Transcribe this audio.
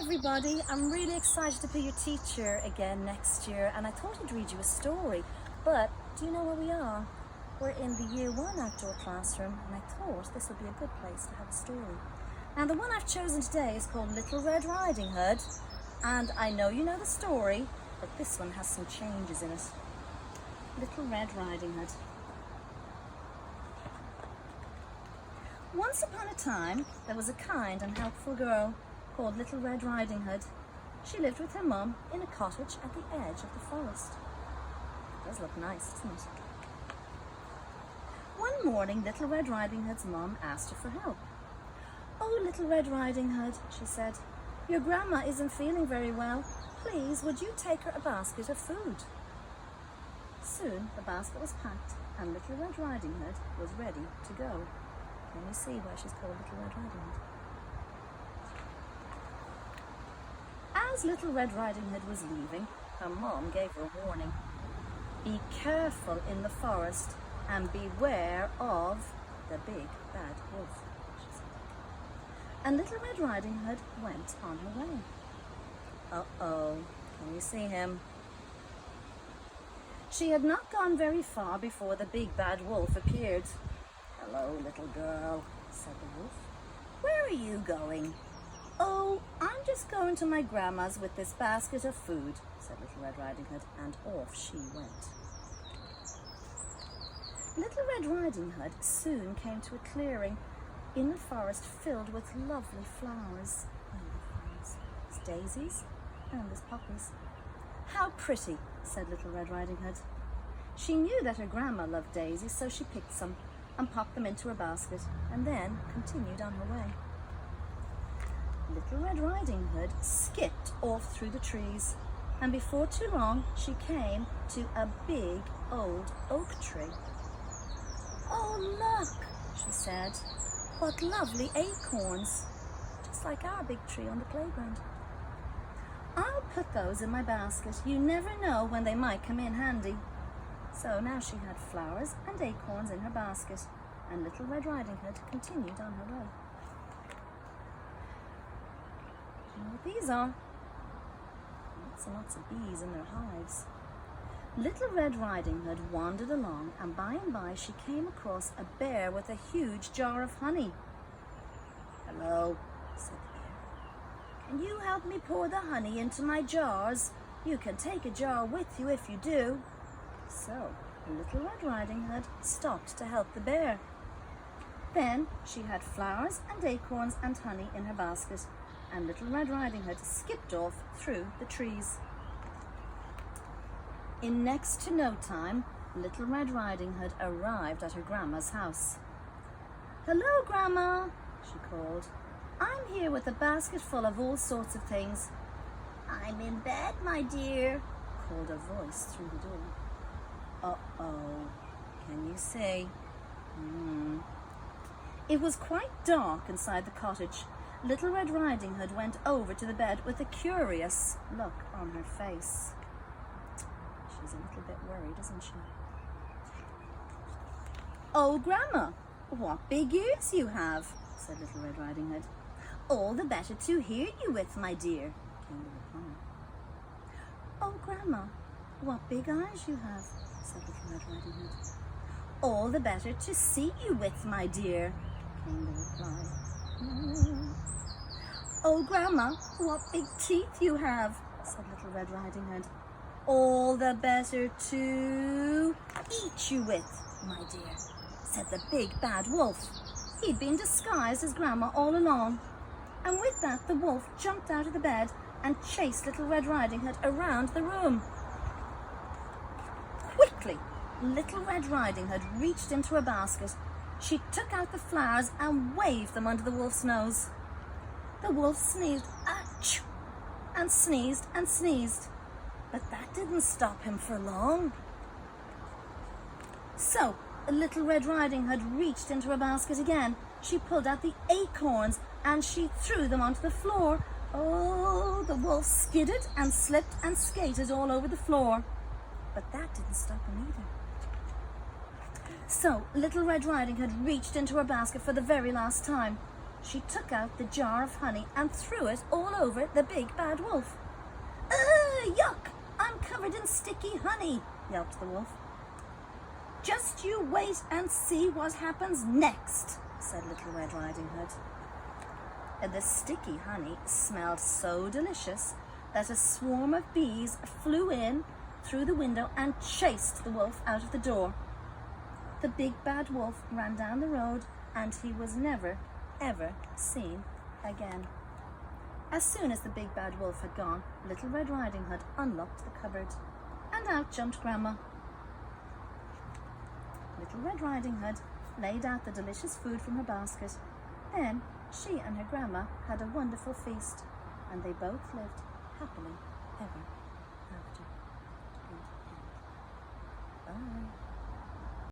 everybody. I'm really excited to be your teacher again next year, and I thought I'd read you a story. But do you know where we are? We're in the Year 1 outdoor classroom, and I thought this would be a good place to have a story. And the one I've chosen today is called Little Red Riding Hood, and I know you know the story, but this one has some changes in it. Little Red Riding Hood. Once upon a time, there was a kind and helpful girl called Little Red Riding Hood. She lived with her mum in a cottage at the edge of the forest. It does look nice, doesn't it? One morning, Little Red Riding Hood's mum asked her for help. "Oh, Little Red Riding Hood," she said, "your grandma isn't feeling very well. Please, would you take her a basket of food?" Soon, the basket was packed and Little Red Riding Hood was ready to go. Can you see why she's called Little Red Riding Hood? As Little Red Riding Hood was leaving, her mom gave her a warning. "Be careful in the forest and beware of the big bad wolf," she said. And Little Red Riding Hood went on her way. Uh-oh, can you see him? She had not gone very far before the big bad wolf appeared. "Hello, little girl," said the wolf. "Where are you going?" "Oh, I'm just going to my grandma's with this basket of food," said Little Red Riding Hood, and off she went. Little Red Riding Hood soon came to a clearing in the forest filled with lovely flowers. There's daisies and there's poppies. "How pretty," said Little Red Riding Hood. She knew that her grandma loved daisies, so she picked some and popped them into her basket and then continued on her way. Little Red Riding Hood skipped off through the trees, and before too long she came to a big old oak tree. "Oh, look," she said, "what lovely acorns, just like our big tree on the playground. I'll put those in my basket. You never know when they might come in handy." So now she had flowers and acorns in her basket, and Little Red Riding Hood continued on her way. Do you know what these are? Lots and lots of bees in their hives. Little Red Riding Hood wandered along, and by she came across a bear with a huge jar of honey. "Hello," said the bear. "Can you help me pour the honey into my jars? You can take a jar with you if you do." So Little Red Riding Hood stopped to help the bear. Then she had flowers and acorns and honey in her basket, and Little Red Riding Hood skipped off through the trees. In next to no time, Little Red Riding Hood arrived at her grandma's house. "Hello, Grandma," she called. "I'm here with a basket full of all sorts of things." "I'm in bed, my dear," called a voice through the door. Uh-oh, can you see? It was quite dark inside the cottage. Little Red Riding Hood went over to the bed with a curious look on her face. She's a little bit worried, isn't she? "Oh, Grandma, what big ears you have," said Little Red Riding Hood. "All the better to hear you with, my dear," came the reply. "Oh, Grandma, what big eyes you have," said Little Red Riding Hood. "All the better to see you with, my dear," came the reply. "Oh, Grandma, what big teeth you have," said Little Red Riding Hood. "All the better to eat you with, my dear," said the big bad wolf. He'd been disguised as Grandma all along. And with that, the wolf jumped out of the bed and chased Little Red Riding Hood around the room. Quickly, Little Red Riding Hood reached into her basket. She took out the flowers and waved them under the wolf's nose. The wolf sneezed, "Achoo!" and sneezed, but that didn't stop him for long. So Little Red Riding Hood reached into her basket again. She pulled out the acorns and she threw them onto the floor. Oh, the wolf skidded and slipped and skated all over the floor. But that didn't stop him either. So Little Red Riding Hood reached into her basket for the very last time. She took out the jar of honey and threw it all over the big bad wolf. Yuck! I'm covered in sticky honey, yelped the wolf. Just you wait and see what happens next, said Little Red Riding Hood. The sticky honey smelled so delicious that a swarm of bees flew in through the window and chased the wolf out of the door. The big bad wolf ran down the road and he was never, ever seen again. As soon as the big bad wolf had gone, Little Red Riding Hood unlocked the cupboard and out jumped Grandma. Little Red Riding Hood laid out the delicious food from her basket. Then she and her grandma had a wonderful feast, and they both lived happily ever after. Bye.